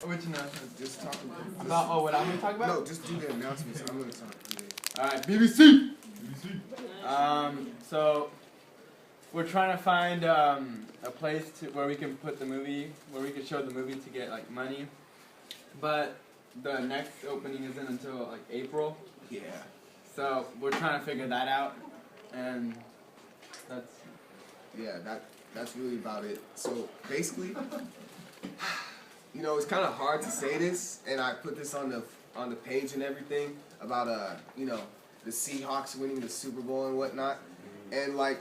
Which announcement? Just talk About what I'm gonna talk about? No, just do the announcements. I'm gonna talk. All right, BBC. So we're trying to find a place where we can put the movie, where we can show the movie to get like money, but the next opening isn't until like April. Yeah. So we're trying to figure that out, and that's. Yeah, that's really about it. So basically, you know, it's kind of hard to say this, and I put this on the page and everything about you know, the Seahawks winning the Super Bowl and whatnot, and like,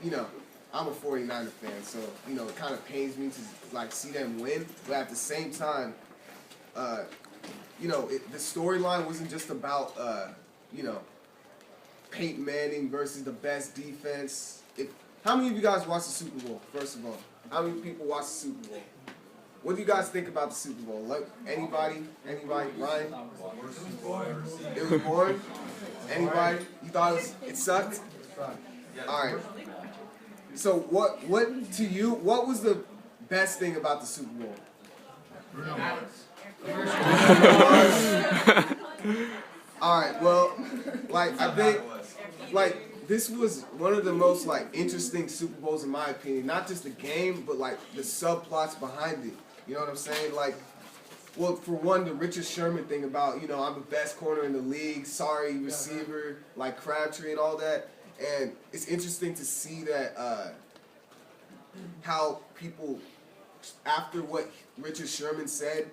you know, I'm a 49er fan, so you know, it kind of pains me to like see them win, but at the same time, you know, the storyline wasn't just about you know, Peyton Manning versus the best defense. How many of you guys watched the Super Bowl, first of all? How many people watched the Super Bowl? What do you guys think about the Super Bowl? Look, anybody? Ryan? It was boring? Anybody? You thought it sucked? Alright. So what to you, what was the best thing about the Super Bowl? Alright, well, like, I think, like, this was one of the most, like, interesting Super Bowls in my opinion. Not just the game, but, like, the subplots behind it. You know what I'm saying? Like, well, for one, the Richard Sherman thing about, you know, I'm the best corner in the league, sorry receiver, like Crabtree and all that. And it's interesting to see that, how people, after what Richard Sherman said,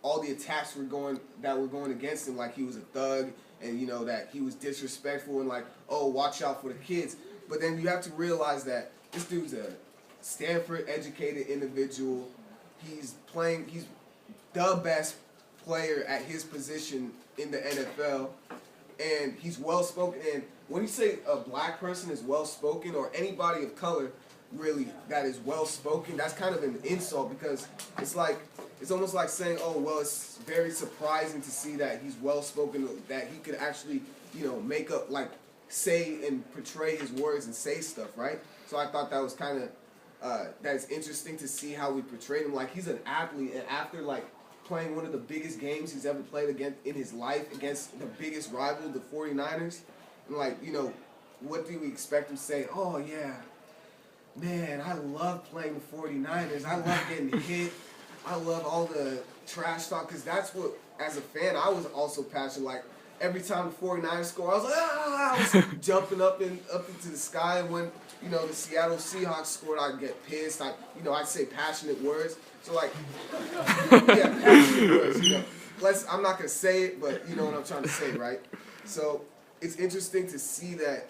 all the attacks were going against him, like he was a thug, and you know that he was disrespectful, and like, oh, watch out for the kids. But then you have to realize that this dude's a Stanford educated individual. He's the best player at his position in the NFL, and he's well spoken. And when you say a black person is well spoken, or anybody of color really that is well spoken, that's kind of an insult, because it's almost like saying, oh, well, it's very surprising to see that he's well spoken, that he could actually, you know, make up, like, say and portray his words and say stuff, right? So I thought that was kind of, that's interesting to see how we portrayed him. Like, he's an athlete, and after, like, playing one of the biggest games he's ever played against in his life against the biggest rival, the 49ers, and, like, you know, what do we expect him to say? Oh, yeah, man, I love playing the 49ers. I love getting hit. I love all the trash talk, because that's what, as a fan, I was also passionate. Like, every time the 49ers score, I was like, ah! I was jumping up into the sky. And when, you know, the Seattle Seahawks scored, I'd get pissed. I'd say passionate words. So, like, yeah, passionate words, you know. I'm not going to say it, but you know what I'm trying to say, right? So, it's interesting to see that,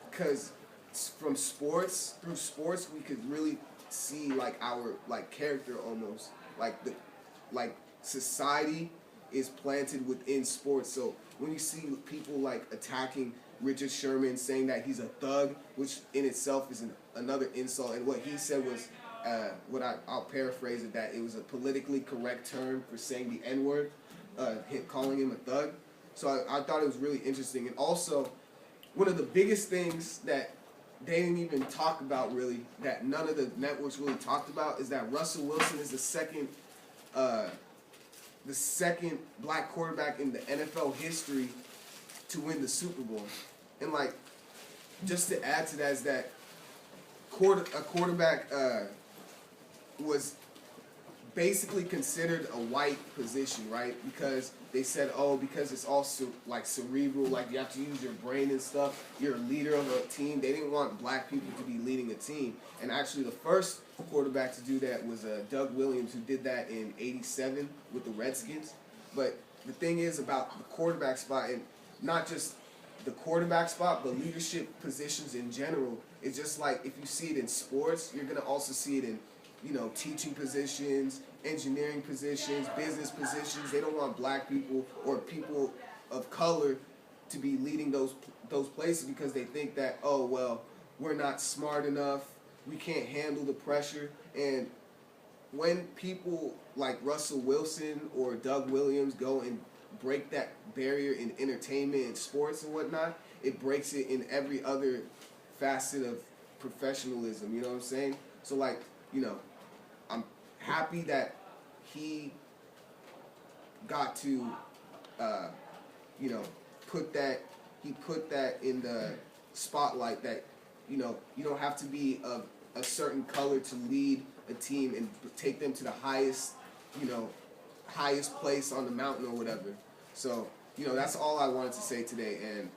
because through sports, we could really see like our character almost, like society is planted within sports. So when you see people like attacking Richard Sherman, saying that he's a thug, which in itself is another insult, and what he said was, I'll paraphrase it, that it was a politically correct term for saying the N-word, calling him a thug. So I thought it was really interesting. And also, one of the biggest things that they didn't even talk about, really, that none of the networks really talked about, is that Russell Wilson is the second black quarterback in the NFL history to win the Super Bowl. And like, just to add to that, is that a quarterback was basically considered a white position, right? Because they said, oh, because it's all like cerebral, like you have to use your brain and stuff, you're a leader of a team. They didn't want black people to be leading a team. And actually the first quarterback to do that was Doug Williams, who did that in '87 with the Redskins. But the thing is about the quarterback spot, and not just the quarterback spot, but leadership positions in general, it's just like, if you see it in sports, you're going to also see it in, you know, teaching positions, engineering positions, business positions. They don't want black people or people of color to be leading those places, because they think that, oh, well, we're not smart enough, we can't handle the pressure. And when people like Russell Wilson or Doug Williams go and break that barrier in entertainment and sports and whatnot, it breaks it in every other facet of professionalism, you know what I'm saying? So, like, you know, I'm happy that he got to, you know, put that in the spotlight that, you know, you don't have to be of a certain color to lead a team and take them to the highest, you know, highest place on the mountain or whatever. So, you know, that's all I wanted to say today. And